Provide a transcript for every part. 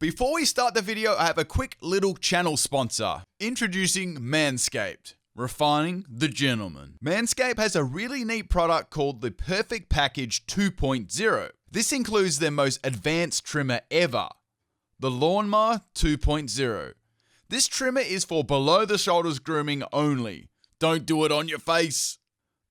Before we start the video, I have a quick little channel sponsor. Introducing Manscaped, refining the gentleman. Manscaped has a really neat product called the Perfect Package 2.0. This includes their most advanced trimmer ever, the Lawnmower 2.0. This trimmer is for below the shoulders grooming only. Don't do it on your face.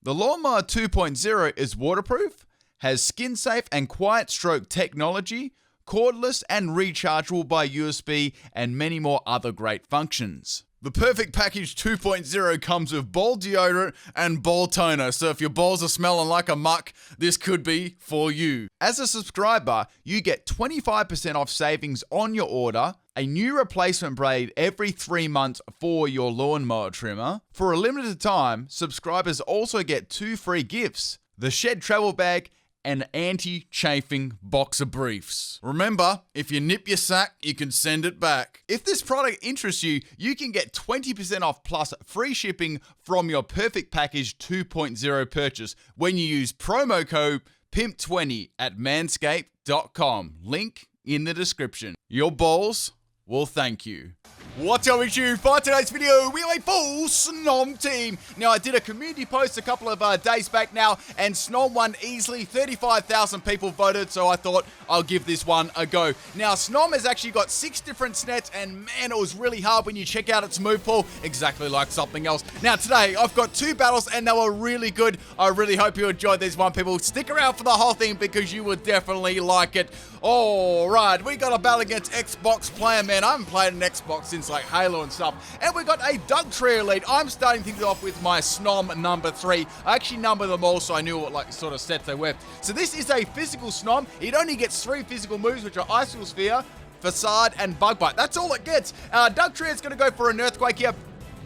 The Lawnmower 2.0 is waterproof, has skin safe and quiet stroke technology, cordless and rechargeable by USB, and many more other great functions. The Perfect Package 2.0 comes with ball deodorant and ball toner, so if your balls are smelling like a muck, this could be for you. As a subscriber, you get 25% off savings on your order, a new replacement blade every 3 months for your lawnmower trimmer. For a limited time, subscribers also get 2 free gifts: the Shed Travel Bag and anti-chafing boxer briefs. Remember, if you nip your sack, you can send it back. If this product interests you, you can get 20% off plus free shipping from your Perfect Package 2.0 purchase when you use promo code PIMP20 at manscaped.com. Link in the description. Your balls will thank you. What's up, YouTube? For today's video, we have a full Snom team. Now, I did a community post a couple of days back now, and Snom won easily. 35,000 people voted, so I thought I'll give this one a go. Now, Snom has actually got 6 different snets, and man, it was really hard when you check out its move pool, exactly like something else. Now, today, I've got 2 battles, and they were really good. I really hope you enjoyed these one, people. Stick around for the whole thing, because you would definitely like it. Alright, we got a battle against Xbox player, man. I haven't played an Xbox since like Halo and stuff. And we got a Doug Trio lead. I'm starting things off with my Snom number 3. I actually numbered them all so I knew what like sort of sets they were. So this is a physical Snom. It only gets 3 physical moves, which are Icicle Sphere, Facade, and Bug Bite. That's all it gets. Doug Trio is going to go for an Earthquake here.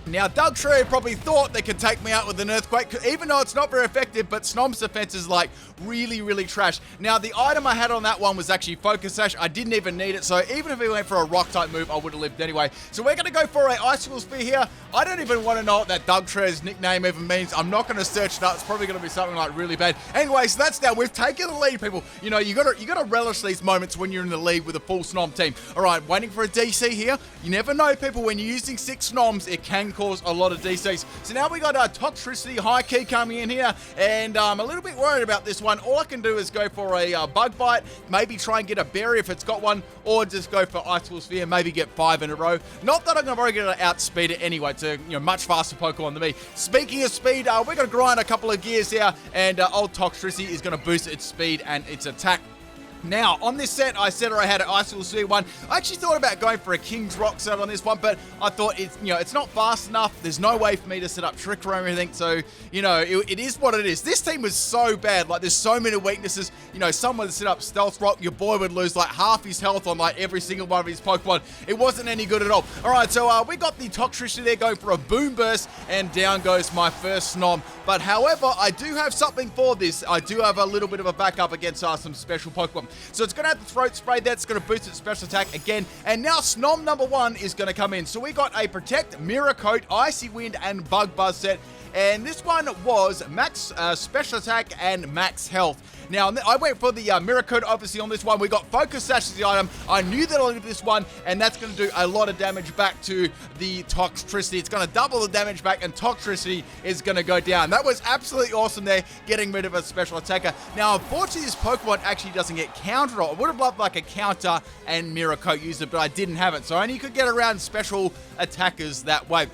Now, Doug Trio probably thought they could take me out with an Earthquake, even though it's not very effective, but Snom's defense is like really, really trash. Now, the item I had on that one was actually Focus Sash. I didn't even need it, so even if he went for a rock type move, I would have lived anyway. So we're going to go for a Icicle Sphere here. I don't even want to know what that Doug Trio's nickname even means. I'm not going to search it up. It's probably going to be something like really bad. Anyway, so that's down. We've taken the lead, people. You know, you got to relish these moments when you're in the lead with a full Snom team. All right, waiting for a DC here. You never know, people. When you're using 6 Snoms, it can cause a lot of DCs. So now we got Toxtricity High Key coming in here, and I'm a little bit worried about this one. All I can do is go for a Bug Bite, maybe try and get a Berry if it's got one, or just go for Icicle Sphere, maybe get 5 in a row. Not that I'm going to outspeed it anyway. It's a much faster Pokemon than me. Speaking of speed, we're going to grind a couple of gears here, and old Toxtricity is going to boost its speed and its attack. Now, on this set, I said I had an Icicle Sphere one. I actually thought about going for a King's Rock set on this one, but I thought it's not fast enough. There's no way for me to set up Trick Room or anything, so, it is what it is. This team was so bad. Like, there's so many weaknesses. Someone set up Stealth Rock, your boy would lose like half his health on like every single one of his Pokemon. It wasn't any good at all. All right, so we got the Toxtricity there going for a Boom Burst, and down goes my first Snom. But however, I do have something for this. I do have a little bit of a backup against some special Pokemon. So it's going to have the Throat Spray there. It's going to boost its special attack again. And now Snom number 1 is going to come in. So we got a Protect, Mirror Coat, Icy Wind, and Bug Buzz set. And this one was max special attack and max health. Now, I went for the Mirror Coat, obviously, on this one. We got Focus Sash as the item. I knew that I needed this one, and that's going to do a lot of damage back to the Toxtricity. It's going to double the damage back, and Toxtricity is going to go down. That was absolutely awesome there, getting rid of a special attacker. Now, unfortunately, this Pokemon actually doesn't get countered. I would have loved like a counter and Mirror Coat user, but I didn't have it. So I only could get around special attackers that way.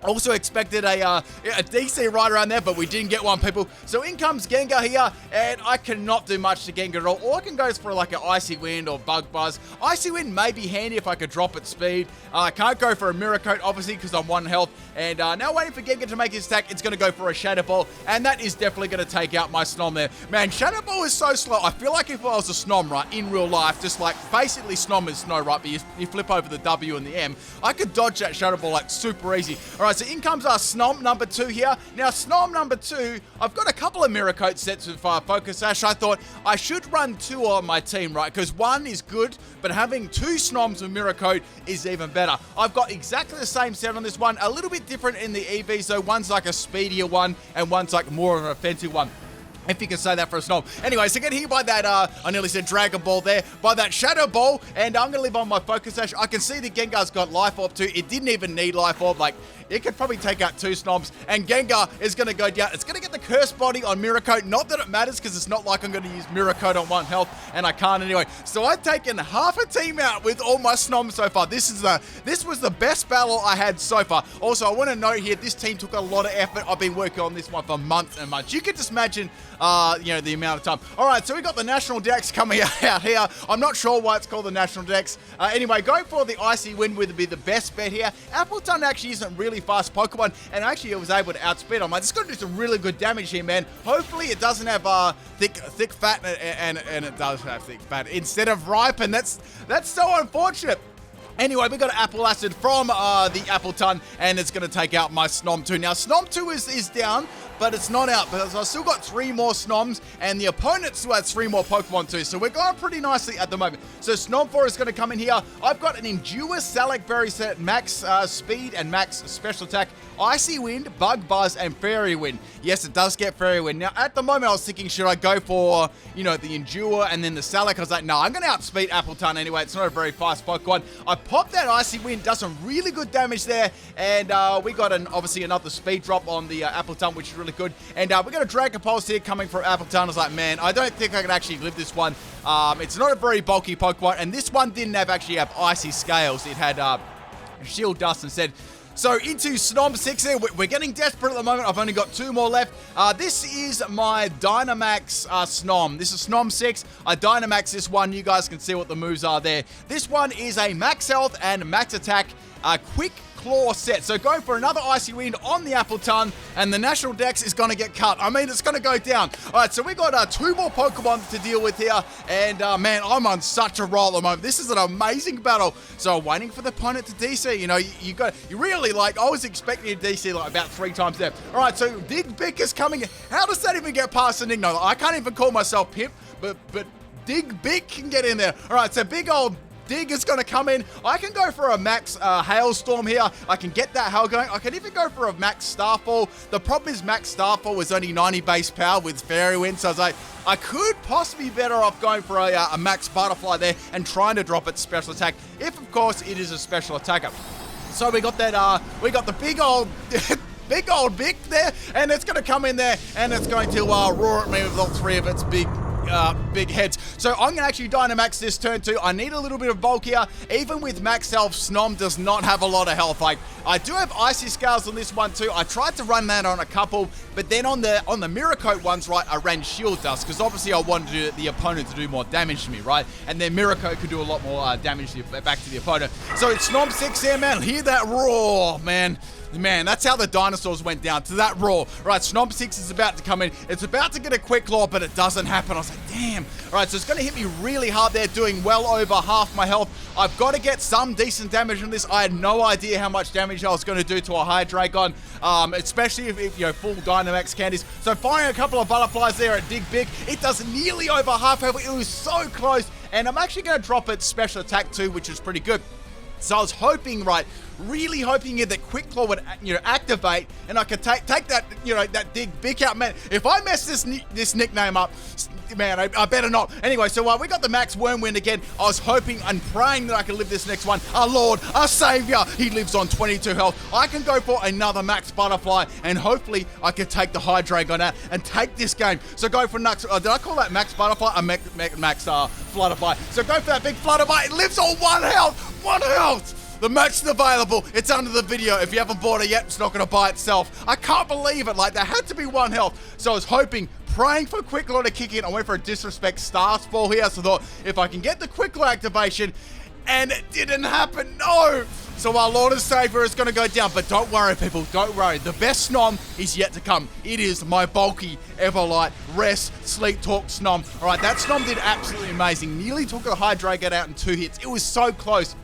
Also expected a DC right around there, but we didn't get one, people. So in comes Gengar here, and I cannot do much to Gengar at all. All I can go is for like an Icy Wind or Bug Buzz. Icy Wind may be handy if I could drop its speed. I can't go for a Mirror Coat, obviously, because I'm 1 health. And now waiting for Gengar to make his attack. It's going to go for a Shadow Ball, and that is definitely going to take out my Snom there. Man, Shadow Ball is so slow. I feel like if I was a Snom, right, in real life, just like basically Snom is Snow, right, but you flip over the W and the M, I could dodge that Shadow Ball like super easy. All right, so in comes our Snom number 2 here. Now, Snom number 2, I've got a couple of Mirror Coat sets with Focus Sash. I thought I should run 2 on my team, right? Because 1 is good, but having 2 Snoms with Mirror Coat is even better. I've got exactly the same set on this one, a little bit different in the EV, so one's like a speedier one, and one's like more of an offensive one. If you can say that for a Snom. Anyway, so get hit by that, I nearly said Dragon Ball there, by that Shadow Ball, and I'm going to live on my Focus Sash. I can see the Gengar's got Life Orb too. It didn't even need Life Orb. Like, it could probably take out 2 Snoms, and Gengar is going to go down. It's going to get the Curse Body on Miracle. Not that it matters, because it's not like I'm going to use Miracle on 1 health, and I can't anyway. So I've taken half a team out with all my Snoms so far. This was the best battle I had so far. Also, I want to note here, this team took a lot of effort. I've been working on this one for months and months. You can just imagine, the amount of time. All right, so we got the National Dex coming out here. I'm not sure why it's called the National Dex. Anyway, going for the Icy Wind would be the best bet here. Appleton actually isn't really fast Pokemon, and actually it was able to outspeed him. Like, it's going to do some really good damage here, man. Hopefully it doesn't have thick fat, and it does have thick fat instead of ripe, and that's so unfortunate. Anyway, we got Apple Acid from the Appleton, and it's going to take out my Snom 2. Now, Snom 2 is down, but it's not out, because I've still got 3 more Snoms, and the opponent still has 3 more Pokemon too, so we're going pretty nicely at the moment. So Snom 4 is going to come in here. I've got an Endure Salac Berry set, max speed and max special attack, Icy Wind, Bug Buzz, and Fairy Wind. Yes, it does get Fairy Wind. Now, at the moment, I was thinking, should I go for, the Endure and then the Salac? I was like, no, I'm going to outspeed Appleton anyway. It's not a very fast Pokemon. I popped that Icy Wind, does some really good damage there, and we got obviously another speed drop on the Appleton, which is really good. And we got a Dragon Pulse here coming from Appleton. I was like, man, I don't think I can actually live this one. It's not a very bulky Pokemon, and this one didn't actually have Icy Scales. It had Shield Dust instead. So into Snom 6 here. We're getting desperate at the moment. I've only got 2 more left. This is my Dynamax Snom. This is Snom 6. I Dynamax this one. You guys can see what the moves are there. This one is a max health and max attack, quick claw set. So going for another Icy Wind on the Appleton, and the National Dex is going to get cut. I mean, it's going to go down. All right, so we got 2 more Pokemon to deal with here, and man, I'm on such a roll at the moment. This is an amazing battle. So I'm waiting for the opponent to DC. You really, I was expecting a DC about 3 times there. All right, so Dig Bick is coming. How does that even get past an Igno? I can't even call myself Pimp, but Dig Bick can get in there. All right, so big old Dig is going to come in. I can go for a max Hailstorm here. I can get that Hail going. I can even go for a max Starfall. The problem is max Starfall is only 90 base power with Fairy Wind, so I was like, I could possibly be better off going for a max Butterfly there and trying to drop its special attack, if of course it is a special attacker. So we got that, we got the big old big old Vic there, and it's going to come in there, and it's going to roar at me with all 3 of its big heads. So I'm going to actually Dynamax this turn too. I need a little bit of bulk here. Even with max health, Snom does not have a lot of health. Like, I do have Icy Scales on this one too. I tried to run that on a couple, but then on the Miracoat ones, right, I ran Shield Dust, because obviously I wanted the opponent to do more damage to me, right? And then Miracoat could do a lot more damage back to the opponent. So it's Snom 6 here, man. Hear that roar, man. Man, that's how the dinosaurs went down, to that roar. Right, Snom 6 is about to come in. It's about to get a quick claw, but it doesn't happen. I was like, damn. All right, so it's going to hit me really hard there, doing well over half my health. I've got to get some decent damage from this. I had no idea how much damage I was going to do to a Hydreigon, especially if full Dynamax candies. So firing a couple of butterflies there at Dig Big. It does nearly over half health. It was so close. And I'm actually going to drop its special attack too, which is pretty good. So I was hoping, right, really hoping here that Quick Claw would, activate, and I could take that, that Dig Big out. Man, if I mess this nickname up, man, I better not. Anyway, so we got the Max Wormwind again. I was hoping and praying that I could live this next one. Our Lord, our Savior, he lives on 22 health. I can go for another Max Butterfly, and hopefully I can take the Hydreigon out and take this game. So go for Nux. Did I call that Max Butterfly? Max Flutterby. So go for that big Flutterby. It lives on 1 health. 1 health. The merch is available. It's under the video. If you haven't bought it yet, it's not going to buy itself. I can't believe it. Like, there had to be 1 health. So I was hoping, praying for Quick Claw to kick in. I went for a Disrespect Starfall here. So I thought, if I can get the Quick Claw activation, and it didn't happen. No. So our Lord and Savior is going to go down. But don't worry, people. Don't worry. The best Snom is yet to come. It is my bulky, Everlight, Rest, Sleep Talk Snom. All right, that Snom did absolutely amazing. Nearly took a Hydreigon out in 2 hits. It was so close.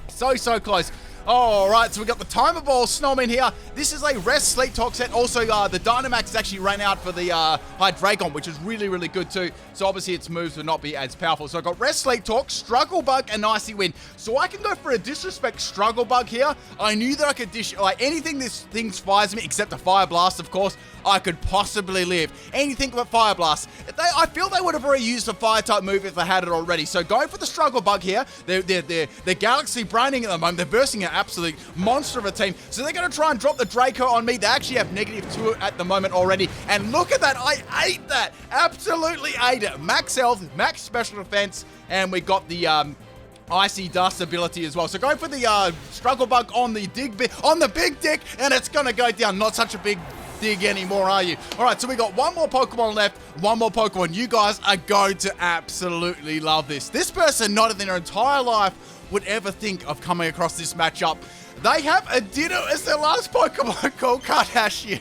So close. All right, so we got the Timer Ball Snom in here. This is a Rest Sleep Talk set. Also, the Dynamax actually ran out for the Hydreigon, which is really, really good too. So obviously its moves will not be as powerful. So I got Rest Sleep Talk, Struggle Bug, and Icy Wind. So I can go for a Disrespect Struggle Bug here. I knew that I could dish, like anything this thing fires me, except a Fire Blast, of course, I could possibly live. Anything but Fire Blast. I feel they would have already used a Fire type move if they had it already. So going for the Struggle Bug here. They're Galaxy Braining at the moment. They're bursting an absolute monster of a team. So they're going to try and drop the Draco on me. They actually have -2 at the moment already. And look at that. I ate that. Absolutely ate it. Max health, max special defense, and we got the Icy Dust ability as well. So going for the Struggle Bug on the big dick, and it's going to go down. Not such a big dig anymore, are you? All right, so we got one more Pokemon left, one more Pokemon. You guys are going to absolutely love this. This person, not in their entire life, would ever think of coming across this matchup. They have a Ditto as their last Pokemon called Kardashian.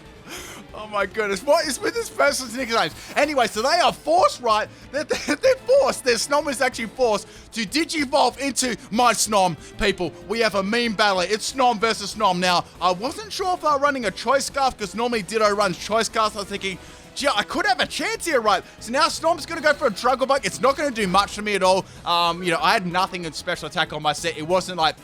Oh my goodness, what is with this person's nicknames? Anyway, so they are forced, right? They're forced. Their Snom is actually forced to Digivolve into my Snom, people. We have a meme battle. It's Snom versus Snom. Now, I wasn't sure if they were running a Choice Scarf, because normally Ditto runs Choice Scarf. I was thinking, gee, I could have a chance here, right? So now Snom's going to go for a Struggle Bug. It's not going to do much for me at all. I had nothing in special attack on my set. It wasn't like...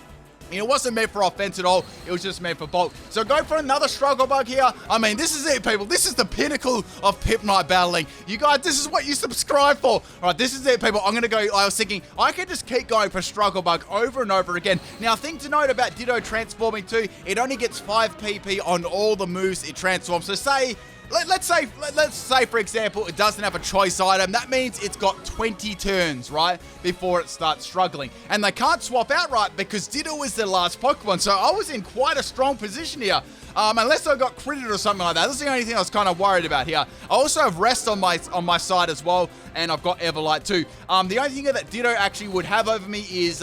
it wasn't meant for offense at all. It was just meant for bulk. So go for another Struggle Bug here. I mean, this is it, people. This is the pinnacle of PIMPNITE battling. You guys, this is what you subscribe for. All right, this is it, people. I'm going to go... I was thinking I could just keep going for Struggle Bug over and over again. Now, thing to note about Ditto transforming too, it only gets 5 PP on all the moves it transforms. So say... Let's say, for example, it doesn't have a choice item. That means it's got 20 turns, right, before it starts struggling. And they can't swap out, right, because Ditto is their last Pokemon. So I was in quite a strong position here. Unless I got critted or something like that. That's the only thing I was kind of worried about here. I also have Rest on my side as well, and I've got Everlight too. The only thing that Ditto actually would have over me is,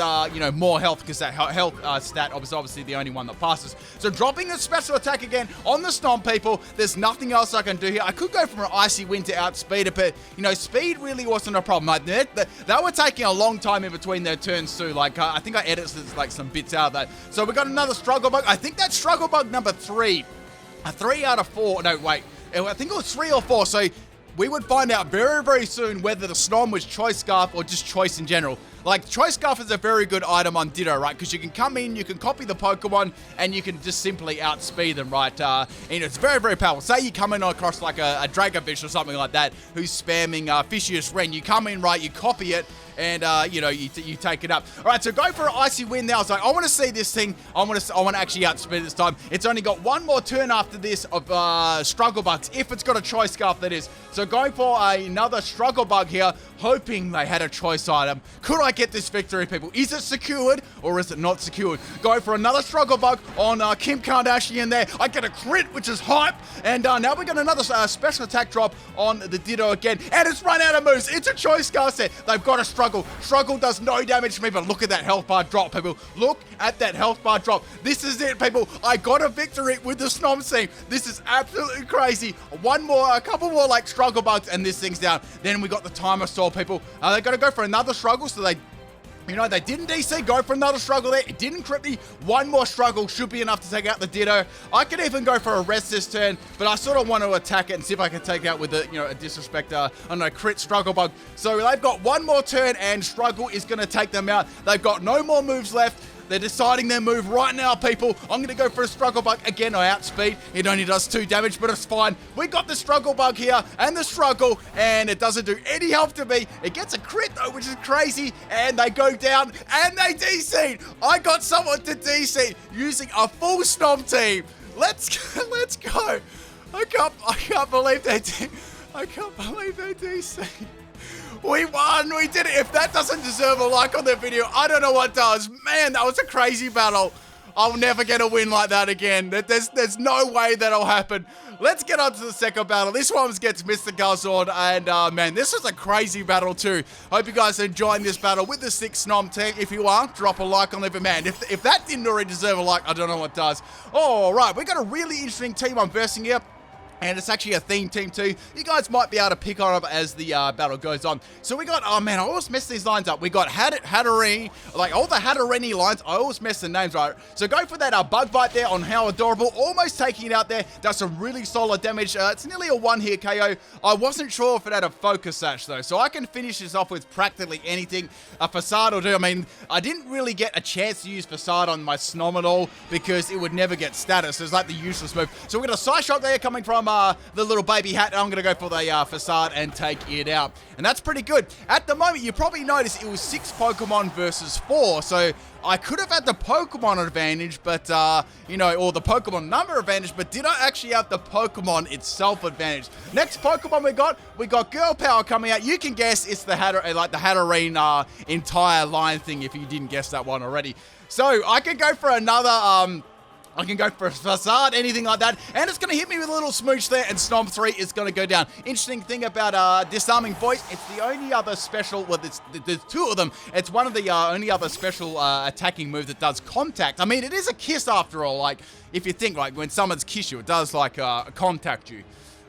more health, because that health stat is obviously the only one that passes. So dropping the special attack again on the Snom, people. There's nothing else I can do here. I could go for an Icy Wind to outspeed it, but, speed really wasn't a problem. Like, they were taking a long time in between their turns too. Like, I think I edited like some bits out of that. So we got another Struggle Bug. I think that's Struggle Bug number 3. 3 out of 4. No, wait. I think it was 3 or 4. So we would find out very, very soon whether the Snom was Choice Scarf or just Choice in general. Like, Choice Scarf is a very good item on Ditto, right? Because you can come in, you can copy the Pokemon, and you can just simply outspeed them, right? And it's very, very powerful. Say you come in across like a Dragonfish or something like that who's spamming Fishious Ren. You come in, right? You copy it, and you take it up. All right, so go for an Icy Wind now. I was like, I want to see this thing. I want to actually outspeed it this time. It's only got one more turn after this of Struggle Bugs, if it's got a Choice Scarf, that is. So going for another Struggle Bug here, hoping they had a choice item. Could I get this victory, people? Is it secured or is it not secured? Go for another Struggle Bug on Kim Kardashian there. I get a crit, which is hype. And now we got another special attack drop on the Ditto again. And it's run out of moves. It's a Choice Scarf set. They've got a Struggle. Struggle does no damage to me, but look at that health bar drop, people. Look at that health bar drop. This is it, people. I got a victory with the Snom team. This is absolutely crazy. A couple more like Struggle Bugs, and this thing's down. Then we got the Timer Stall, people. They're going to go for another Struggle, so they didn't DC, go for another Struggle there. It didn't crit me. One more Struggle should be enough to take out the Ditto. I could even go for a Rest this turn, but I sort of want to attack it and see if I can take it out with a Disrespect, crit Struggle Bug. So they've got one more turn, and Struggle is going to take them out. They've got no more moves left. They're deciding their move right now, people. I'm going to go for a Struggle Bug. Again, I outspeed. It only does 2 damage, but it's fine. We got the Struggle Bug here and the Struggle, and it doesn't do any health to me. It gets a crit, though, which is crazy, and they go down, and they DC'd. I got someone to DC using a full Snom team. Let's go. I can't believe they did. I can't believe they DC. We won! We did it! If that doesn't deserve a like on the video, I don't know what does. Man, that was a crazy battle. I'll never get a win like that again. There's no way that'll happen. Let's get on to the second battle. This one gets Mr. Guzzlord, and man, this was a crazy battle too. Hope you guys are enjoying this battle with the 6 Snom team. If you are, drop a like on the video. Man, if that didn't already deserve a like, I don't know what does. All right, we got a really interesting team I'm versing here. And it's actually a theme team too. You guys might be able to pick on it as the battle goes on. So we got, oh man, I always mess these lines up. We got Hatterini, like all the Hatterini lines, I always mess the names right. So go for that bug bite there on How Adorable, almost taking it out there. Does some really solid damage. It's nearly a one-hit KO. I wasn't sure if it had a focus sash though, so I can finish this off with practically anything a Facade will do. I mean, I didn't really get a chance to use Facade on my Snom at all because it would never get status. It's like the useless move. So we got a side shock there coming from the little baby hat, and I'm going to go for the Facade and take it out. And that's pretty good. At the moment, you probably noticed it was 6 Pokemon versus 4, so I could have had the Pokemon advantage, but, you know, or the Pokemon number advantage, but did I actually have the Pokemon itself advantage? Next Pokemon we got Girl Power coming out. You can guess it's the Hatterene entire line thing if you didn't guess that one already. So I can go for another, I can go for a Facade, anything like that, and it's going to hit me with a little smooch there, and Snom 3 is going to go down. Interesting thing about Disarming Voice, it's the only other special, well, there's 2 of them. It's one of the only other special attacking move that does contact. I mean, it is a kiss after all, like, if you think, like, when someone's kiss you, it does, like, contact you.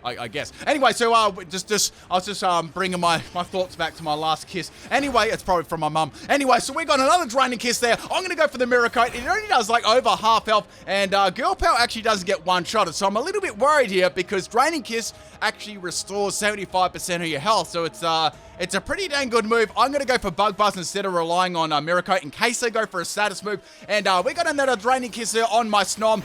I guess. Anyway, so I was just bringing my thoughts back to my last kiss. Anyway, it's probably from my mum. Anyway, so we got another Draining Kiss there. I'm going to go for the Mirror Coat. It only does like over half health, and Girl Power actually doesn't get one-shotted. So I'm a little bit worried here because Draining Kiss actually restores 75% of your health. So it's a pretty dang good move. I'm going to go for Bug Buzz instead of relying on Mirror Coat in case they go for a status move. And we got another Draining Kiss there on my Snom.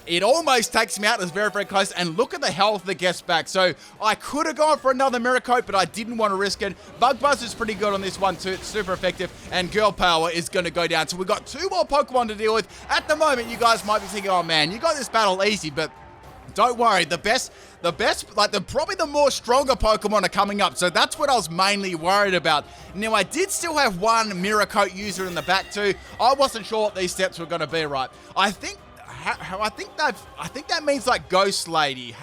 It almost takes me out. It's very, very close. And look at the health that gets back. So I could have gone for another Mirror Coat, but I didn't want to risk it. Bug Buzz is pretty good on this one too. It's super effective. And Girl Power is going to go down. So we've got 2 more Pokemon to deal with. At the moment, you guys might be thinking, oh man, you got this battle easy, but don't worry. The best, like probably the more stronger Pokemon are coming up. So that's what I was mainly worried about. Now, I did still have one Mirror Coat user in the back too. I wasn't sure what these steps were going to be, right? I think that means like Ghost Lady.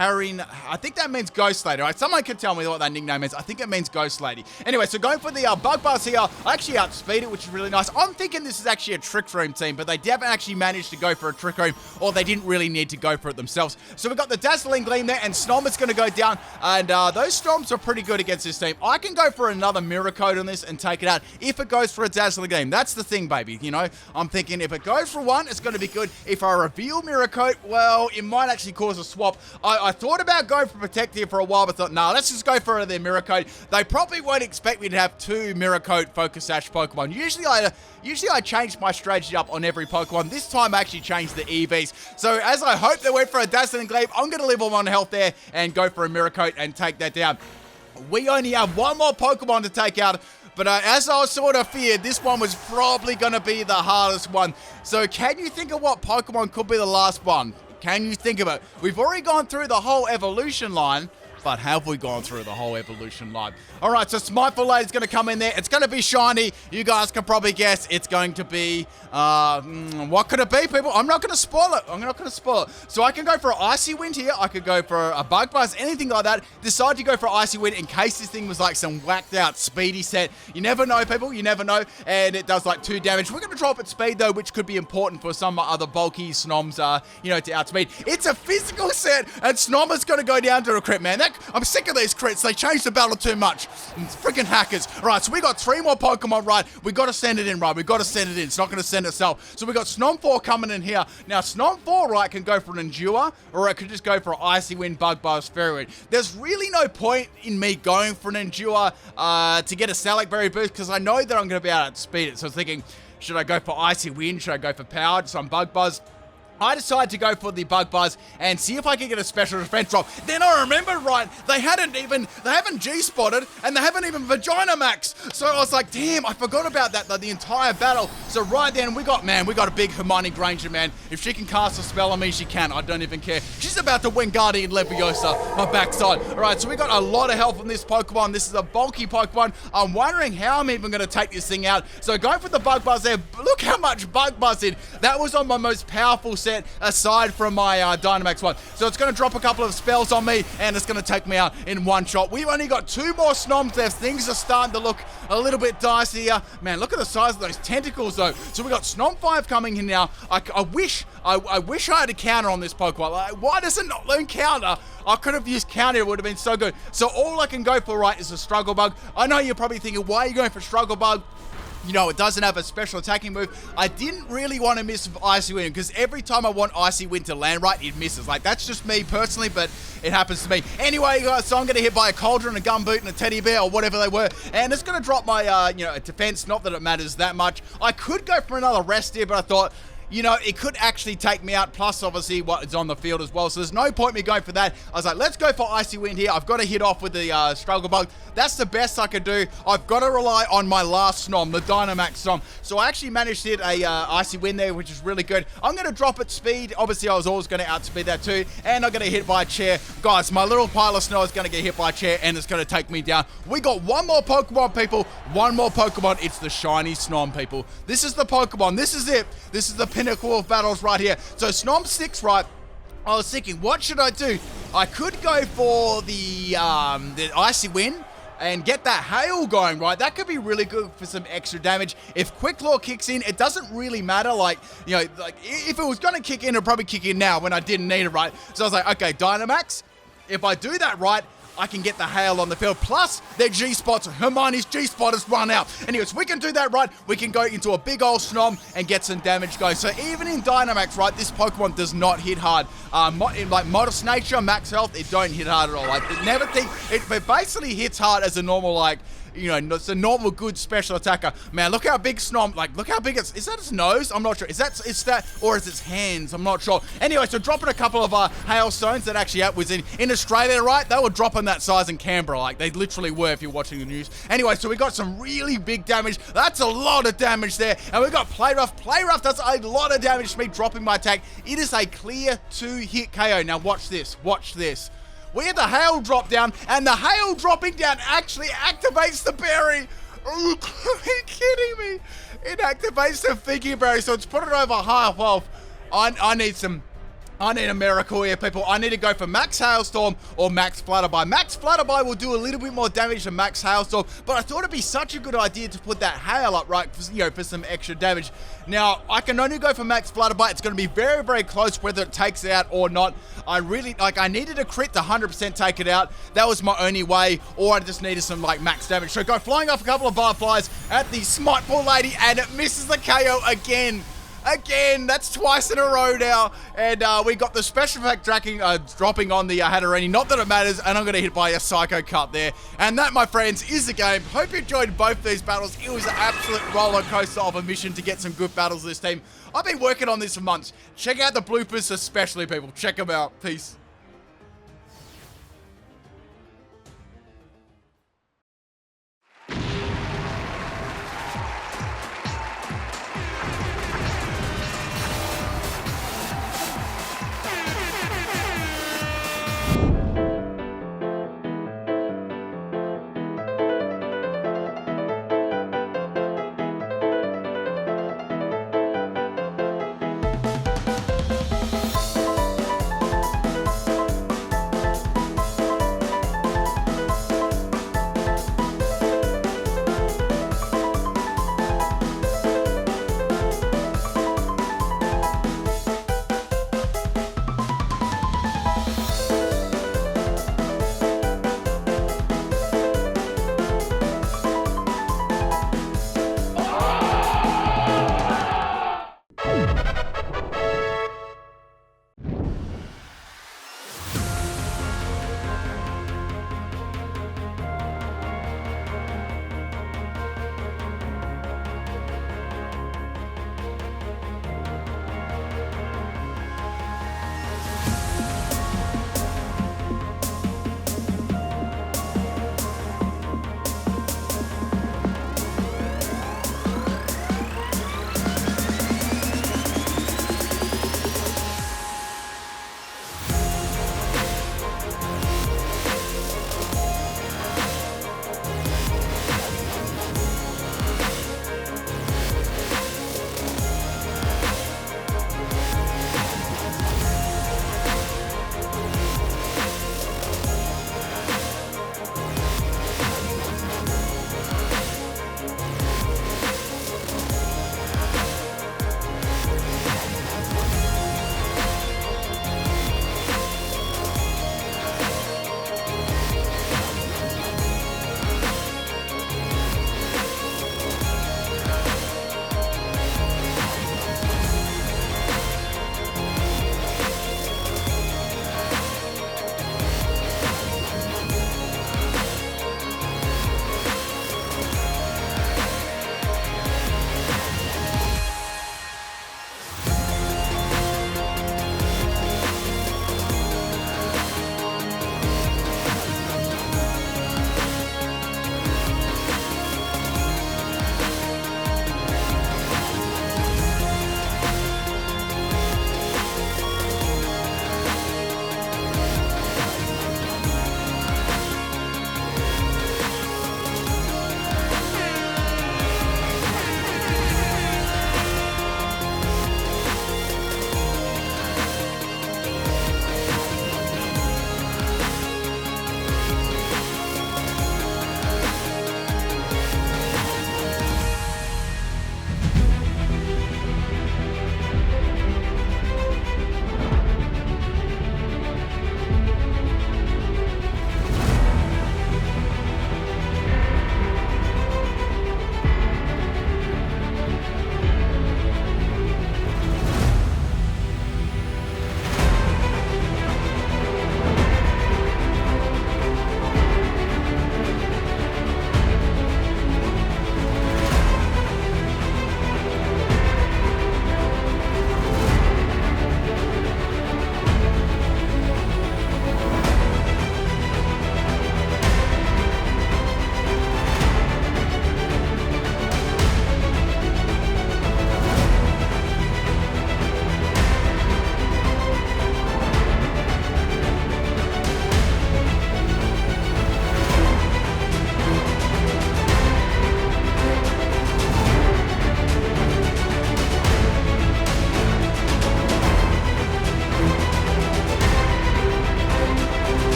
I think that means Ghost Lady. Right? Someone can tell me what that nickname is. I think it means Ghost Lady. Anyway, so going for the Bug Buzz here. I actually outspeed it, which is really nice. I'm thinking this is actually a Trick Room team, but they haven't actually managed to go for a Trick Room, or they didn't really need to go for it themselves. So we've got the Dazzling Gleam there, and Snom is going to go down, and those Snoms are pretty good against this team. I can go for another Mirror Coat on this and take it out if it goes for a Dazzling Gleam. That's the thing, baby, you know? I'm thinking if it goes for one, it's going to be good. If I reveal Mirror Coat, well, it might actually cause a swap. I thought about going for Protect here for a while, but thought, nah, let's just go for their Mirror Coat. They probably won't expect me to have 2 Mirror Coat Focus Sash Pokemon. Usually I change my strategy up on every Pokemon. This time I actually changed the EVs. So as I hope they went for a Dazzling Gleam, I'm going to leave them on health there and go for a Mirror Coat and take that down. We only have 1 more Pokemon to take out. But as I sort of feared, this one was probably going to be the hardest one. So can you think of what Pokemon could be the last one? Can you think of it? We've already gone through the whole evolution line, but have we gone through the whole evolution line? All right, so Spiteful Lady's going to come in there. It's going to be shiny. You guys can probably guess it's going to be, what could it be, people? I'm not going to spoil it. I'm not going to spoil it. So I can go for an Icy Wind here. I could go for a Bug Buzz, anything like that. Decide to go for Icy Wind in case this thing was like some whacked out speedy set. You never know, people. You never know. And it does like 2 damage. We're going to drop its speed, though, which could be important for some other bulky Snoms, you know, to outspeed. It's a physical set, and Snom is going to go down to a crit, man. I'm sick of these crits. They changed the battle too much. It's freaking hackers. All right, so we got 3 more Pokemon right. We got to send it in, right? We got to send it in. It's not going to send itself. So we got Snom 4 coming in here. Now, Snom 4, right, can go for an Endure, or it could just go for an Icy Wind, Bug Buzz, Fairy Wind. There's really no point in me going for an Endure to get a Salac Berry boost, because I know that I'm going to be able to speed it. So I was thinking, should I go for Icy Wind? Should I go for Powered? Some Bug Buzz? I decided to go for the Bug Buzz and see if I can get a special defense drop. Then I remembered, right, they haven't G-spotted, and they haven't even Vagina Max. So I was like, damn, I forgot about that the entire battle. So right then, we got a big Hermione Granger, man. If she can cast a spell on me, she can. I don't even care. She's about to win Guardian Leviosa, my backside. All right, so we got a lot of health on this Pokemon. This is a bulky Pokemon. I'm wondering how I'm even going to take this thing out. So going for the Bug Buzz there. Look how much Bug Buzz did. That was on my most powerful set aside from my Dynamax one. So it's going to drop a couple of spells on me, and it's going to take me out in one shot. We've only got 2 more Snoms left. Things are starting to look a little bit dicey here. Man, look at the size of those tentacles, though. So we got Snom 5 coming in now. I wish I wish I had a counter on this Pokemon. Like, why does it not learn counter? I could have used counter, it would have been so good. So all I can go for, right, is a Struggle Bug. I know you're probably thinking, why are you going for Struggle Bug? You know, it doesn't have a special attacking move. I didn't really want to miss Icy Wind, because every time I want Icy Wind to land right, it misses. Like, that's just me personally, but it happens to me. Anyway, guys, so I'm going to hit by a Cauldron, a Gumboot, and a Teddy Bear, or whatever they were, and it's going to drop my, defense. Not that it matters that much. I could go for another rest here, but I thought, you know, it could actually take me out, plus obviously what is on the field as well. So there's no point me going for that. I was like, let's go for Icy Wind here. I've got to hit off with the Struggle Bug. That's the best I could do. I've got to rely on my last Snom, the Dynamax Snom. So I actually managed to hit a Icy Wind there, which is really good. I'm going to drop its speed. Obviously, I was always going to outspeed that too. And I'm going to hit by a chair. Guys, my little pile of snow is going to get hit by a chair, and it's going to take me down. We got one more Pokemon, people. One more Pokemon. It's the shiny Snom, people. This is the Pokemon. This is it. This is the pinnacle of battles right here. So Snom 6, right? I was thinking, what should I do? I could go for the Icy Wind and get that hail going, right? That could be really good for some extra damage. If Quick Claw kicks in, it doesn't really matter. Like, you know, like if it was going to kick in, it'd probably kick in now when I didn't need it, right? So I was like, okay, Dynamax, if I do that right, I can get the hail on the field. Plus, their G-Spots, Hermione's G-Spot has run out. Anyways, we can do that right. We can go into a big old Snom and get some damage going. So even in Dynamax, right, this Pokemon does not hit hard. In like Modest Nature, Max Health, it don't hit hard at all. Like, it basically hits hard as a normal, like, you know, it's a normal good special attacker. Man, look how big Snom, like, look how big it's, is that its nose? I'm not sure. Is that, or is its hands? I'm not sure. Anyway, so dropping a couple of hailstones that actually was in Australia, right? They were dropping that size in Canberra. Like, they literally were if you're watching the news. Anyway, so we got some really big damage. That's a lot of damage there. And we got Play Rough. Play Rough does a lot of damage to me dropping my attack. It is a clear 2-hit KO. Now watch this. Watch this. We had the hail drop down, and the hail dropping down actually activates the berry. Are you kidding me? It activates the Figgy Berry, so it's put it over half health. I need a miracle here, people. I need to go for Max Hailstorm or Max Flutterby. Max Flutterby will do a little bit more damage than Max Hailstorm, but I thought it'd be such a good idea to put that hail up, right, for some extra damage. Now, I can only go for Max Flutterby. It's going to be very, very close whether it takes it out or not. I needed a crit to 100% take it out. That was my only way, or I just needed some, like, max damage. So go flying off a couple of Barflies at the Smiteful Lady, and it misses the KO again. Again, that's twice in a row now, and we got the special effect dropping on the Hatterene. Not that it matters, and I'm going to hit by a Psycho Cut there. And that, my friends, is the game. Hope you enjoyed both these battles. It was an absolute roller coaster of a mission to get some good battles this team. I've been working on this for months. Check out the bloopers especially, people. Check them out. Peace.